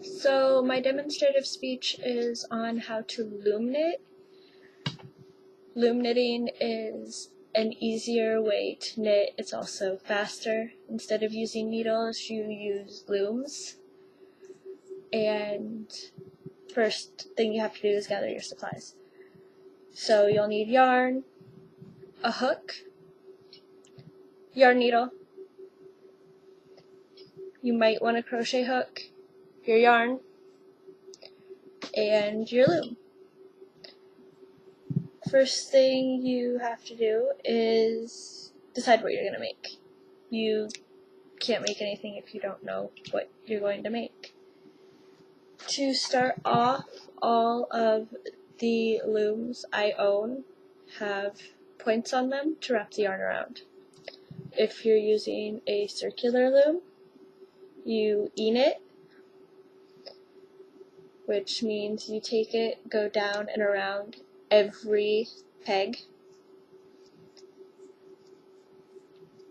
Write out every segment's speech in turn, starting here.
So my demonstrative speech is on how to loom knit. Loom knitting is an easier way to knit. It's also faster. Instead of using needles, you use looms. And first thing you have to do is gather your supplies. So you'll need yarn, a hook, yarn needle. You might want a crochet hook, your yarn, and your loom. First thing you have to do is decide what you're going to make. You can't make anything if you don't know what you're going to make. To start off, all of the looms I own have points on them to wrap the yarn around. If you're using a circular loom, you ean it, which means you take it, go down and around every peg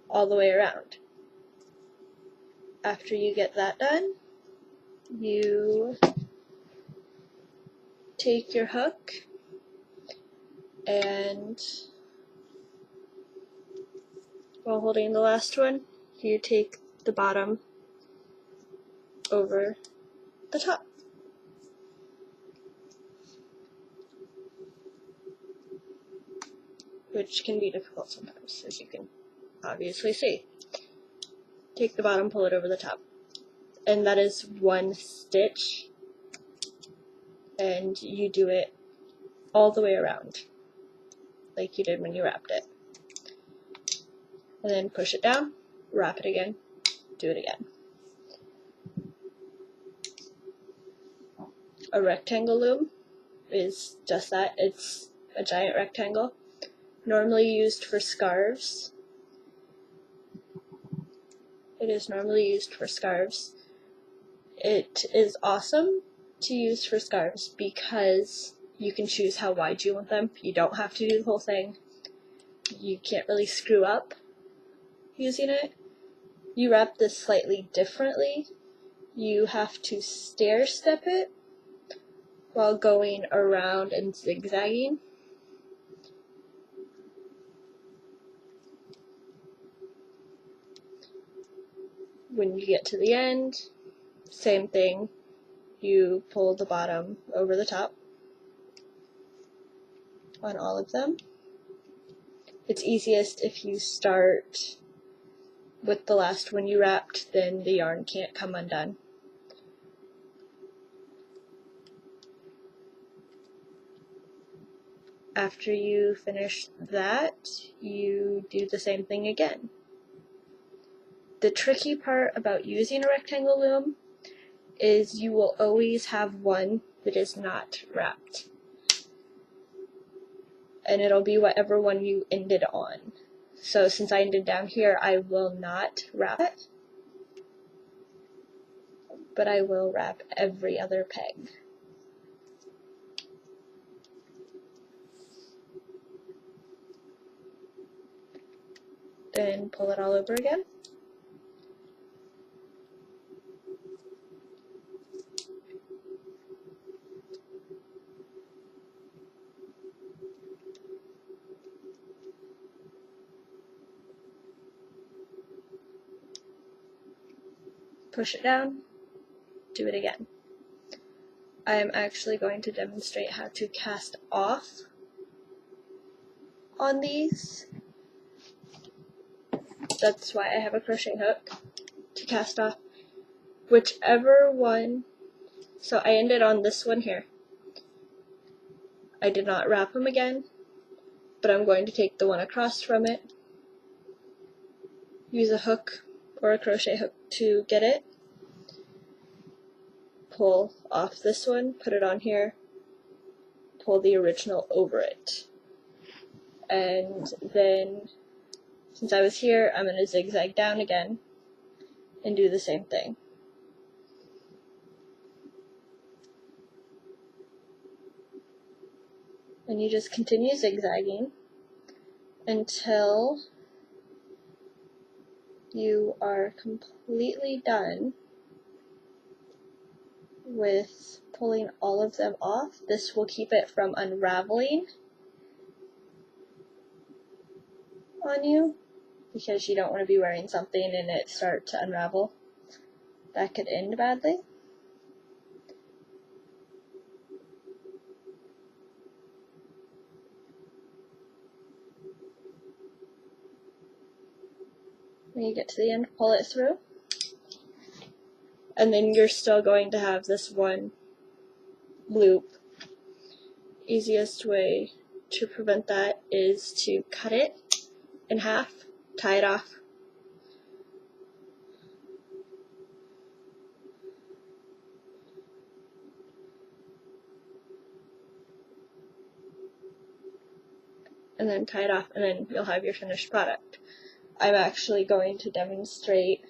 all the way around. After you get that done, you take your hook and while holding the last one, you take the bottom over the top. Which can be difficult sometimes, as you can obviously see. Take the bottom, pull it over the top. And that is one stitch, and you do it all the way around, like you did when you wrapped it. And then push it down, wrap it again, do it again. A rectangle loom is just that. It's a giant rectangle, normally used for scarves. It is normally used for scarves. It is awesome to use for scarves because you can choose how wide you want them. You don't have to do the whole thing. You can't really screw up using it. You wrap this slightly differently. You have to stair step it while going around and zigzagging. When you get to the end, same thing. You pull the bottom over the top on all of them. It's easiest if you start with the last one you wrapped, then the yarn can't come undone. After you finish that, you do the same thing again. The tricky part about using a rectangle loom is you will always have one that is not wrapped. And it'll be whatever one you ended on. So since I ended down here, I will not wrap it, but I will wrap every other peg. Then pull it all over again. Push it down, do it again. I am actually going to demonstrate how to cast off on these. That's why I have a crochet hook to cast off. Whichever one, so I ended on this one here. I did not wrap them again, but I'm going to take the one across from it, use a hook or a crochet hook to get it, pull off this one, put it on here, pull the original over it. And then, since I was here, I'm going to zigzag down again and do the same thing. And you just continue zigzagging until you are completely done with pulling all of them off. This will keep it from unraveling on you, because you don't want to be wearing something and it start to unravel. That could end badly. When you get to the end, pull it through. And then you're still going to have this one loop. Easiest way to prevent that is to cut it in half, tie it off. And then tie it off, and then you'll have your finished product. I'm actually going to demonstrate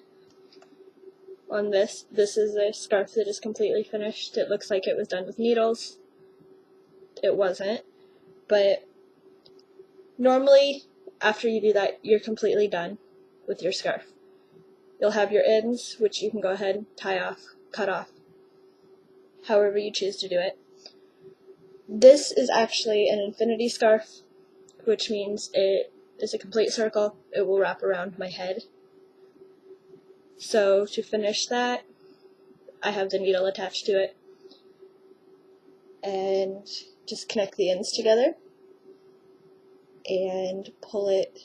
on this. This is a scarf that is completely finished. It looks like it was done with needles. It wasn't, but normally after you do that, you're completely done with your scarf. You'll have your ends, which you can go ahead and tie off, cut off, however you choose to do it. This is actually an infinity scarf, which means it is a complete circle. It will wrap around my head. So to finish that, I have the needle attached to it, and just connect the ends together and pull it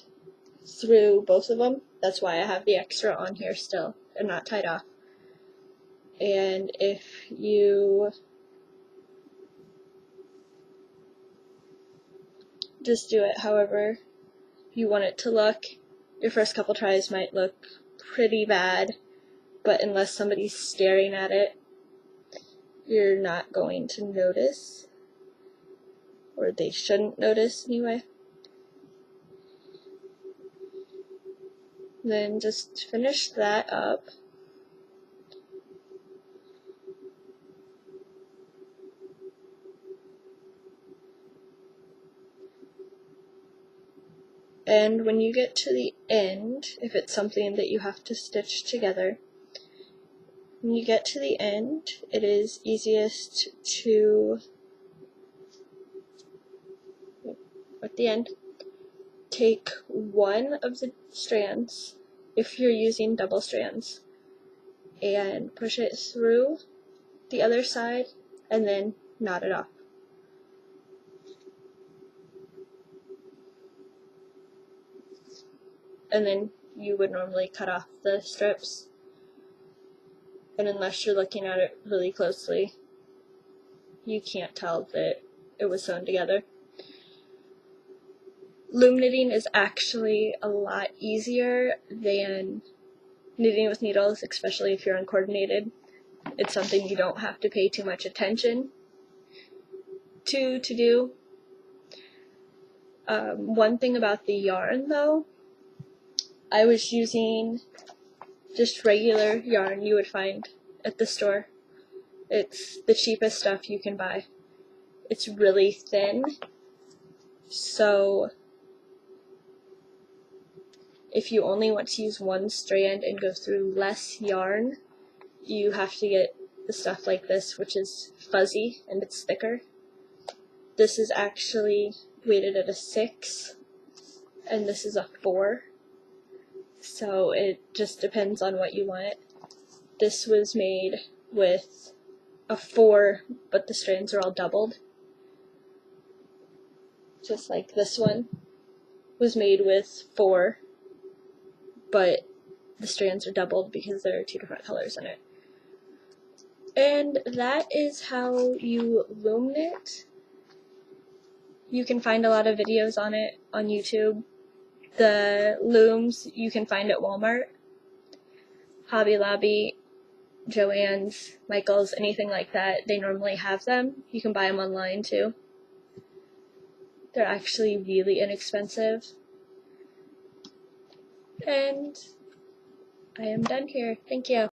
through both of them. That's why I have the extra on here still and not tied off. And if you just do it however you want it to look, your first couple tries might look pretty bad, but unless somebody's staring at it, you're not going to notice, or they shouldn't notice anyway. Then just finish that up. And when you get to the end, if it's something that you have to stitch together, when you get to the end, it is easiest to, at the end, take one of the strands, if you're using double strands, and push it through the other side, and then knot it off. And then you would normally cut off the strips, and unless you're looking at it really closely, you can't tell that it was sewn together. Loom knitting is actually a lot easier than knitting with needles, especially if you're uncoordinated. It's something you don't have to pay too much attention to do. One thing about the yarn though, I was using just regular yarn you would find at the store. It's the cheapest stuff you can buy. It's really thin, so if you only want to use one strand and go through less yarn, you have to get the stuff like this, which is fuzzy and it's thicker. This is actually weighted at a 6, and this is a 4. So it just depends on what you want. This was made with a 4, but the strands are all doubled. Just like this one was made with 4, but the strands are doubled because there are 2 different colors in it. And that is how you loom knit. You can find a lot of videos on it on YouTube. The looms you can find at Walmart, Hobby Lobby, Joann's, Michael's, anything like that. They normally have them. You can buy them online too. They're actually really inexpensive. And I am done here. Thank you.